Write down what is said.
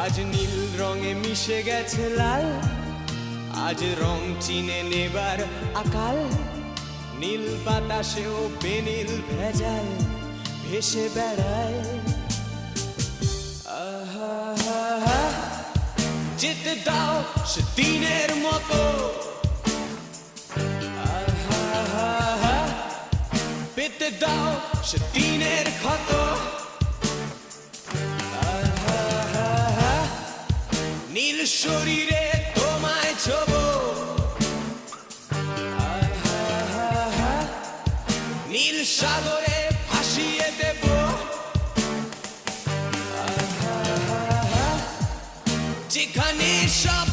আজ নীল রঙে মিশে গেছে লাল, আজ রং চিনে নেবার আকাল। নীল বাতাসেও বেনীল ভেজাল ভেসে বেড়ায়। আহা, যেতে দাও সে দিনের মতো, আহা, পেতে দাও সে দিনের ক্ষত। আহা, নীল শরীরে তোমায় ছোবো, আহা, নীল সাগরে ভাসিয়ে দেব। যেখানে সব